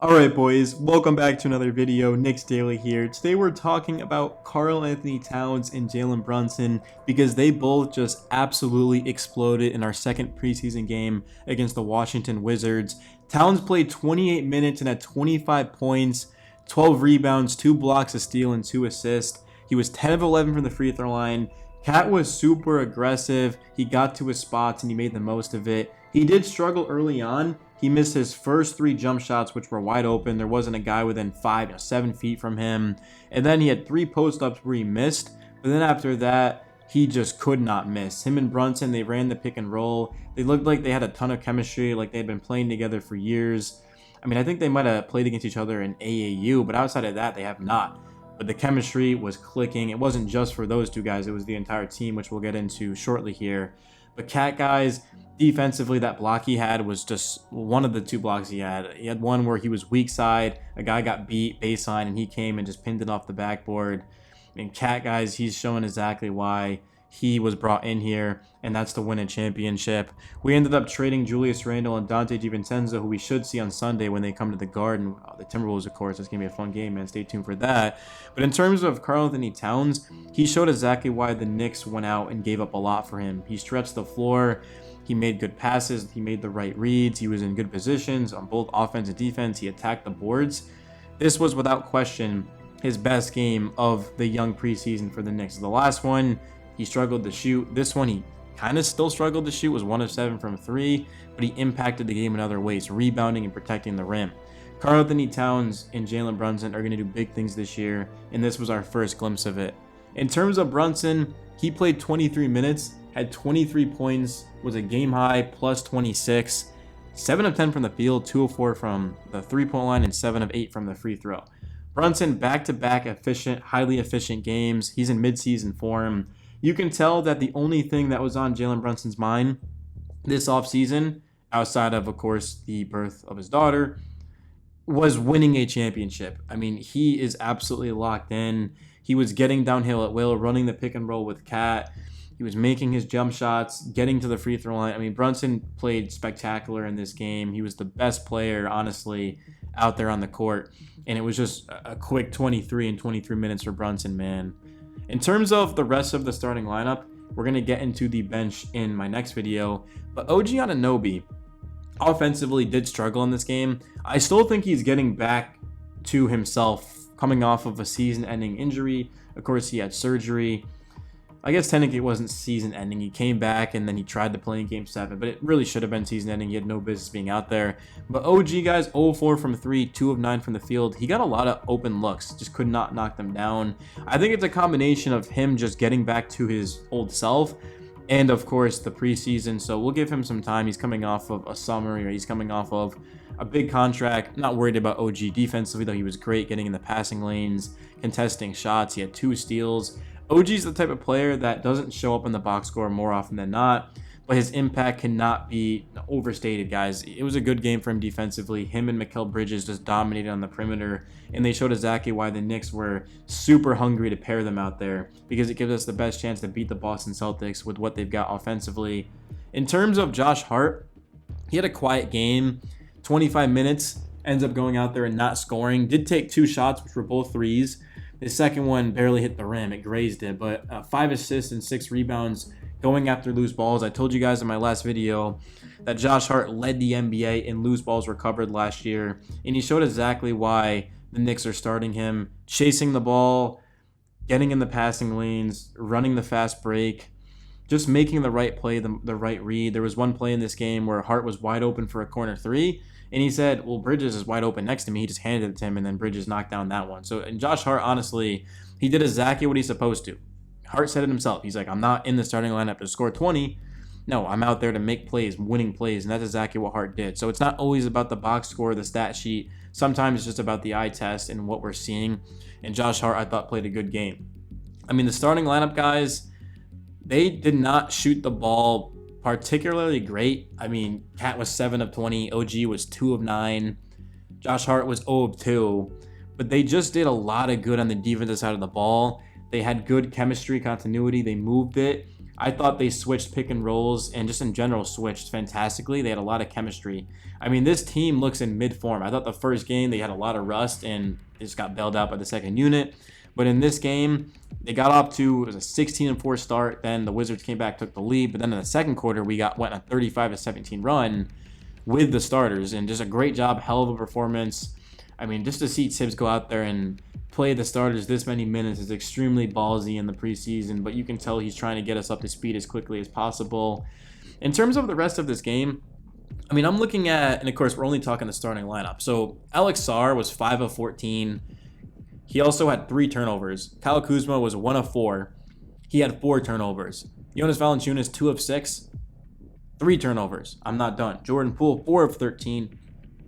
Alright boys, welcome back to another video. Knicks Daily here. Today we're talking about Karl Anthony Towns and Jalen Brunson because they both just absolutely exploded in our second preseason game against the Washington Wizards. Towns played 28 minutes and had 25 points, 12 rebounds, 2 blocks, a steal, and 2 assists. He was 10 of 11 from the free throw line. Cat was super aggressive. He got to his spots and he made the most of it. He did struggle early on. He missed his first 3 jump shots, which were wide open. There wasn't a guy within 5 or 7 feet from him. And then he had 3 post-ups where he missed. But then after that, he just could not miss. Him and Brunson, they ran the pick and roll. They looked like they had a ton of chemistry, like they had been playing together for years. I mean, I think they might have played against each other in AAU, but outside of that, they have not. But the chemistry was clicking. It wasn't just for those two guys. It was the entire team, which we'll get into shortly here. But Cat, guys, defensively, that block he had was just one of the 2 blocks he had. He had one where he was weak side. A guy got beat baseline, and he came and just pinned it off the backboard. And Cat, guys, he's showing exactly why he was brought in here, and that's to win a championship. We ended up trading Julius Randle and Dante DiVincenzo, who we should see on Sunday when they come to the Garden. The Timberwolves, of course. It's going to be a fun game, man. Stay tuned for that. But in terms of Karl Anthony Towns, he showed exactly why the Knicks went out and gave up a lot for him. He stretched the floor. He made good passes. He made the right reads. He was in good positions on both offense and defense. He attacked the boards. This was, without question, his best game of the young preseason for the Knicks. The last one, he struggled to shoot. This one, he kind of still struggled to shoot. Was 1 of 7 from 3, but he impacted the game in other ways, rebounding and protecting the rim. Karl Anthony Towns and Jalen Brunson are going to do big things this year, and this was our first glimpse of it. In terms of Brunson, he played 23 minutes, had 23 points, was a game high, plus 26, 7 of 10 from the field, 2 of 4 from the three-point line, and 7 of 8 from the free throw. Brunson, back-to-back efficient, highly efficient games. He's in mid-season form. You can tell that the only thing that was on Jalen Brunson's mind this offseason, outside of course, the birth of his daughter, was winning a championship. I mean, he is absolutely locked in. He was getting downhill at will, running the pick and roll with Cat. He was making his jump shots, getting to the free throw line. I mean, Brunson played spectacular in this game. He was the best player, honestly, out there on the court. And it was just a quick 23 and 23 minutes for Brunson, man. In terms of the rest of the starting lineup, we're going to get into the bench in my next video. But OG Anunoby offensively did struggle in this game. I still think he's getting back to himself coming off of a season-ending injury. Of course, he had surgery. I guess technically it wasn't season-ending. He came back and then he tried to play in Game 7, but it really should have been season-ending. He had no business being out there. But OG, guys, 0 4 from 3, 2 of 9 from the field. He got a lot of open looks, just could not knock them down. I think it's a combination of him just getting back to his old self and, of course, the preseason. So we'll give him some time. He's coming off of a summer, or he's coming off of a big contract. Not worried about OG defensively, though. He was great getting in the passing lanes, contesting shots. He had 2 steals. OG's the type of player that doesn't show up in the box score more often than not, but his impact cannot be overstated, guys. It was a good game for him defensively. Him and Mikal Bridges just dominated on the perimeter, and they showed exactly why the Knicks were super hungry to pair them out there, because it gives us the best chance to beat the Boston Celtics with what they've got offensively. In terms of Josh Hart, he had a quiet game, 25 minutes, ends up going out there and not scoring. Did take 2 shots, which were both threes. The second one barely hit the rim. It grazed it, but 5 assists and 6 rebounds going after loose balls. I told you guys in my last video that Josh Hart led the NBA in loose balls recovered last year, and he showed exactly why the Knicks are starting him, chasing the ball, getting in the passing lanes, running the fast break, just making the right play, the right read. There was one play in this game where Hart was wide open for a corner 3, and he said, well, Bridges is wide open next to me. He just handed it to him, and then Bridges knocked down that one. So, and Josh Hart, honestly, he did exactly what he's supposed to. Hart said it himself. He's like, I'm not in the starting lineup to score 20. No, I'm out there to make plays, winning plays, and that's exactly what Hart did. So it's not always about the box score, the stat sheet. Sometimes it's just about the eye test and what we're seeing. And Josh Hart, I thought, played a good game. I mean, the starting lineup, guys, they did not shoot the ball particularly great. I mean, Cat was 7 of 20. OG was 2 of 9. Josh Hart was 0 of 2. But they just did a lot of good on the defensive side of the ball. They had good chemistry, continuity. They moved it. I thought they switched pick and rolls and just in general switched fantastically. They had a lot of chemistry. I mean, this team looks in mid-form. I thought the first game they had a lot of rust and they just got bailed out by the second unit. But in this game, they got off to, it was a 16-4 start. Then the Wizards came back, took the lead. But then in the second quarter, went on a 35-17 run with the starters. And just a great job, hell of a performance. I mean, just to see Tibbs go out there and play the starters this many minutes is extremely ballsy in the preseason. But you can tell he's trying to get us up to speed as quickly as possible. In terms of the rest of this game, I mean, I'm looking at, and of course, we're only talking the starting lineup. So Alex Sarr was 5 of 14. He also had 3 turnovers. Kyle Kuzma was 1 of 4. He had 4 turnovers. Jonas Valanciunas, 2 of 6. 3 turnovers. I'm not done. Jordan Poole, 4 of 13.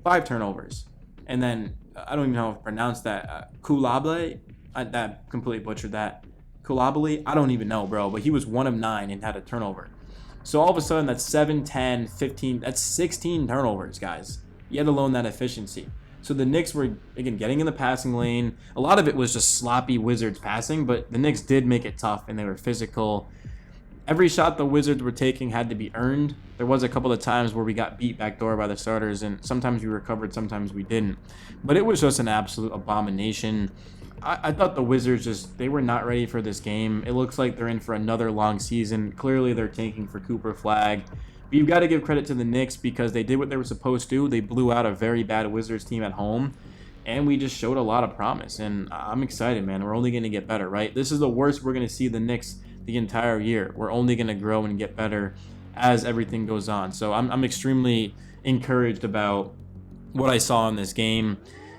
5 turnovers. And then, I don't even know how to pronounce that. Kulabale? I completely butchered that. Kulabale? I don't even know, bro. But he was 1 of 9 and had a turnover. So all of a sudden, that's 7, 10, 15. That's 16 turnovers, guys. Yet alone that efficiency. So the Knicks were, again, getting in the passing lane. A lot of it was just sloppy Wizards passing, but the Knicks did make it tough, and they were physical. Every shot the Wizards were taking had to be earned. There was a couple of times where we got beat backdoor by the starters, and sometimes we recovered, sometimes we didn't. But it was just an absolute abomination. I thought the Wizards they were not ready for this game. It looks like they're in for another long season. Clearly, they're tanking for Cooper Flag. But you've got to give credit to the Knicks because they did what they were supposed to. They blew out a very bad Wizards team at home, and we just showed a lot of promise. And I'm excited, man. We're only going to get better, right? This is the worst we're going to see the Knicks the entire year. We're only going to grow and get better as everything goes on. So I'm extremely encouraged about what I saw in this game.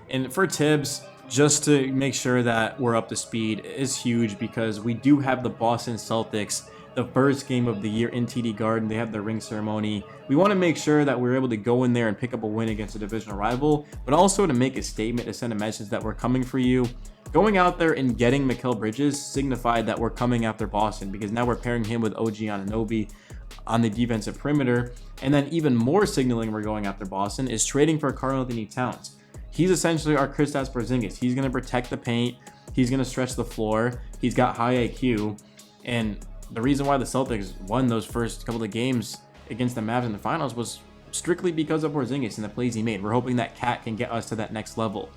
And for Tibbs, just to make sure that we're up to speed is huge because we do have the Boston Celtics, the first game of the year in TD Garden. They have their ring ceremony. We want to make sure that we're able to go in there and pick up a win against a divisional rival, but also to make a statement, to send a message that we're coming for you. Going out there and getting Mikal Bridges signified that we're coming after Boston because now we're pairing him with OG Anunoby on the defensive perimeter. And then even more signaling we're going after Boston is trading for Karl-Anthony Towns. He's essentially our Kristaps Porzingis. He's going to protect the paint. He's going to stretch the floor. He's got high IQ. And the reason why the Celtics won those first couple of games against the Mavs in the finals was strictly because of Porzingis and the plays he made. We're hoping that Cat can get us to that next level.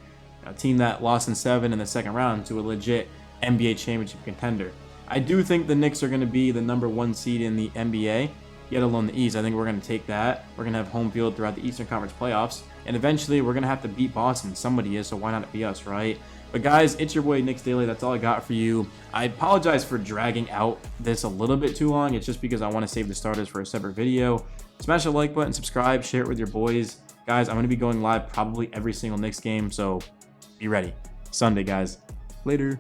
A team that lost in 7 in the second round to a legit NBA championship contender. I do think the Knicks are going to be the #1 seed in the NBA, yet alone the East. I think we're going to take that. We're going to have home field throughout the Eastern Conference playoffs. And eventually we're going to have to beat Boston. Somebody is, so why not be us, right? But guys, it's your boy Knicks Daily. That's all I got for you. I apologize for dragging out this a little bit too long. It's just because I want to save the starters for a separate video. Smash the like button, subscribe, share it with your boys. Guys, I'm going to be going live probably every single Knicks game, so be ready. Sunday, guys. Later.